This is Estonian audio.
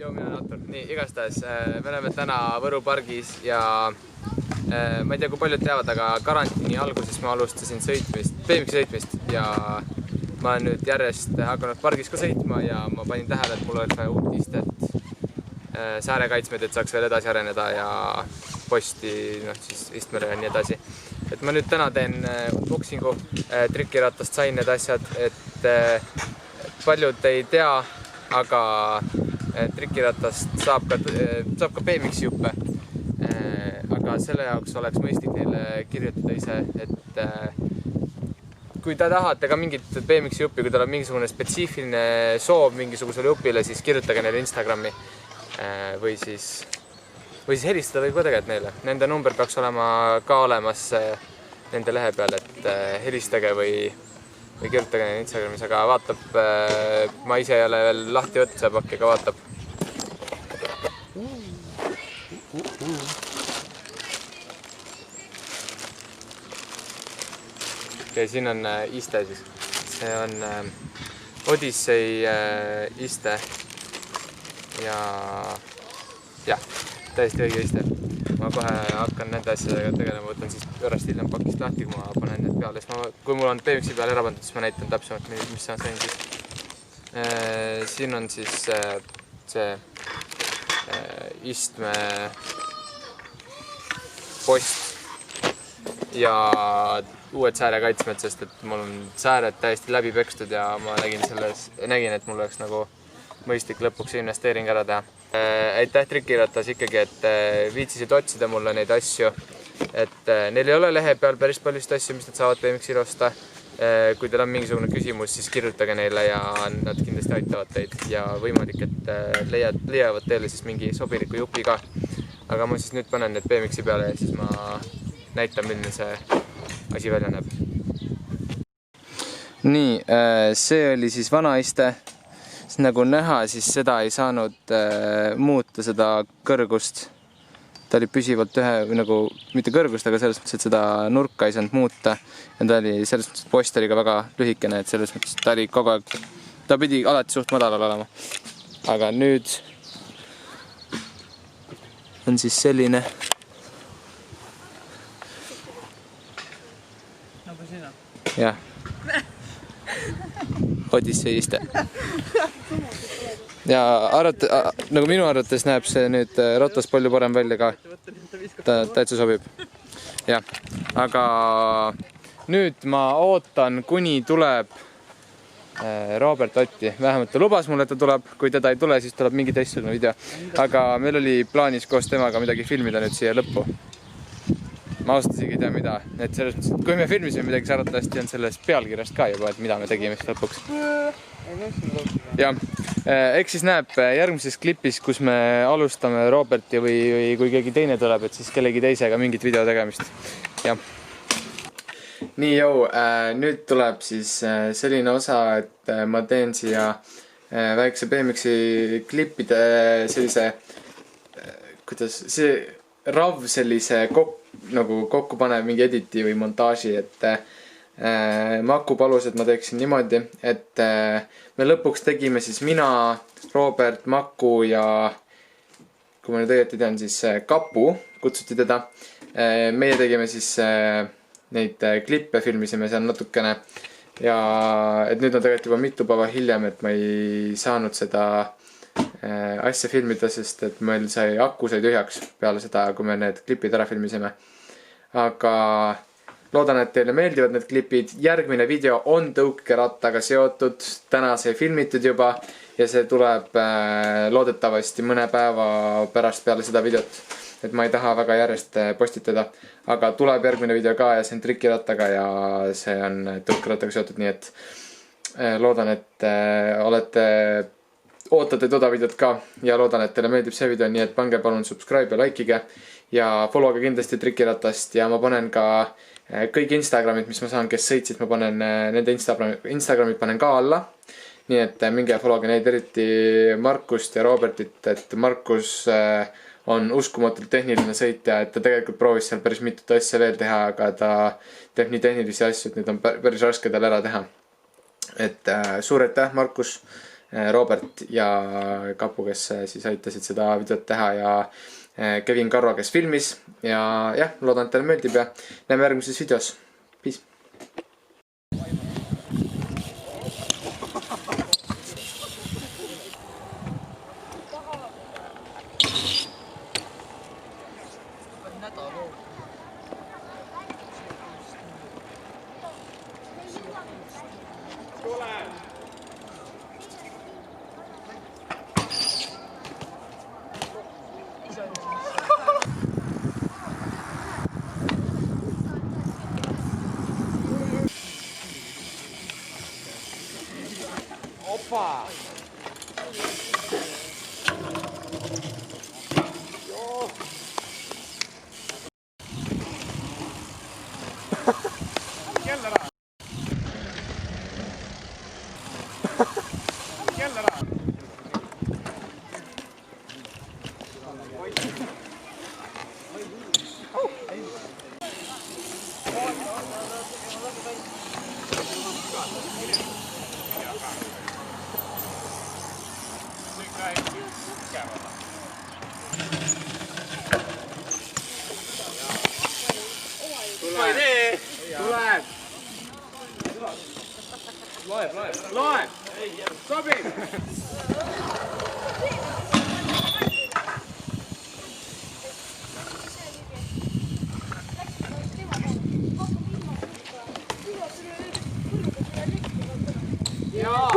Joo, mina olen Artur. Nii, igastahes me oleme täna Võru pargis ja ma ei tea, kui paljud teavad, aga karantiini alguses ma alustasin BMX sõitmist ja ma olen nüüd järjest hakanud pargis ka sõitma ja ma panin tähele, et mul oleks vaja uut istet, säärekaitsmed, et saaks veel edasi areneda ja posti, siis istmele ja nii edasi. Et ma nüüd täna teen unboxingu, trikiratast sain need asjad, et paljud ei tea, aga trikiratast saab ka BMX-i juppe, aga selle jaoks oleks mõistlik neile kirjutada ise, et kui te tahate ka mingit BMX-i juppi, kui teil on mingisugune spetsiifiline soov mingisugusele jupile, siis kirjutage neile Instagrami või siis helistada võib ka tegelikult neile. Nende number peaks olema ka olemas nende lehe peal, et helistage või kirjutage neile Instagramis, aga vaatab, ma ise ei ole veel lahti võtta, see pakk, aga vaatab. Okay, siin on iste siis. See on Odyssey iste ja jah, täiesti õige iste. Ma kohe hakkan nende asjadega tegelema, võtan siis pärast hiljem pakist lahti, kui ma panen need peale. Kui mul on BMX-i peale ära pandud, siis ma näitan täpsemalt, mis ma sain siis. Siin on siis see istme post ja uued säärekaitsmed, sest et mul on sääred täiesti läbi pekstud ja ma nägin, et mul oleks nagu mõistlik lõpuks investeering ära teha. Aitäh trikiratas ikkagi, et viitsisid otsida mulle neid asju, et neil ei ole lehe peal päris paljust asju, mis nad saavad BMX-il osta. Kui teil on mingisugune küsimus, siis kirjutage neile ja nad kindlasti aitavad teid ja võimalik, et leiavad teile siis mingi sobiliku jupi ka. Aga ma siis nüüd panen need BMX-i peale ja siis ma näitan, milline see asi välja näeb. Nii, see oli siis vana iste. Nagu näha, siis seda ei saanud muuta, seda kõrgust. Ta oli püsivalt mitte kõrgust, aga selles mõttes, et seda nurka ei saanud muuta. Ja selles mõttes, et post oli ka väga lühikene, et selles mõttes, et ta oli kogu aeg, ta pidi alati suht madalal olema. Aga nüüd on siis selline. Nagu sina? Jah. Odyssey iste. Ja nagu minu arvates näeb see nüüd ratas palju parem välja ka. Ta täitsa sobib. Ja, aga nüüd ma ootan, kuni tuleb Robert Otti. Vähemalt ta lubas mulle, et ta tuleb. Kui teda ei tule, siis tuleb mingi teistsugune video. Aga meil oli plaanis koos temaga midagi filmida nüüd siia lõppu. Ma ausalt isegi ei tea mida. Et selles mõttes, et kui me filmisime midagi, siis arvatavasti on sellest pealkirjast ka juba, et mida me tegime lõpuks. Ja, eks siis näeb järgmises klipis, kus me alustame Roberti või kui keegi teine tuleb, et siis kellegi teisega mingit video tegemist. Ja. Nii, nüüd tuleb siis selline osa, et ma teen siia väikse BMX-i klippide sellise, kuidas see rav sellise kokku panev mingi editi või montaaži, et Maku palus, et ma teeksin niimoodi, et me lõpuks tegime siis mina, Robert, Maku ja kui ma nüüd õieti tean, siis Kapu kutsuti teda. Meie tegime siis neid klippe, filmisime seal natukene ja et nüüd on tegelikult juba mitu päeva hiljem, et ma ei saanud seda asja filmida, sest et meil sai aku sai tühjaks peale seda, kui me need klipid ära filmisime. Aga loodan, et teile meeldivad need klipid. Järgmine video on tõukerattaga seotud. Täna see filmitud juba ja see tuleb loodetavasti mõne päeva pärast peale seda videot. Et ma ei taha väga järjest postitada. Aga tuleb järgmine video ka ja see on trikirattaga ja see on tõukerattaga seotud. Nii et loodan, et ootate toda videot ka ja loodan, et teile meeldib see video. Nii et pange palun subscribe ja likeige ja followge kindlasti trikiratast ja ma panen ka kõik Instagramid, mis ma saan, kes sõitsid, ma panen nende Instagramid panen ka alla. Nii et minge followge neid, eriti Markust ja Robertit, et Markus on uskumatult tehniline sõitja, et ta tegelikult proovis seal päris mitut asja veel teha, aga ta teeb nii tehnilisi asju, et need on päris raske tal ära teha. Et suur aitäh, Markus, Robert ja Kapu, kes siis aitasid seda videot teha ja Kevin Karva, kes filmis ja jah, loodan, et teile meeldib ja näeme järgmises videos. Peace! Opa! Joo! Kellera! Kellera! Tuleb! Loeb! Sobib! Jaa!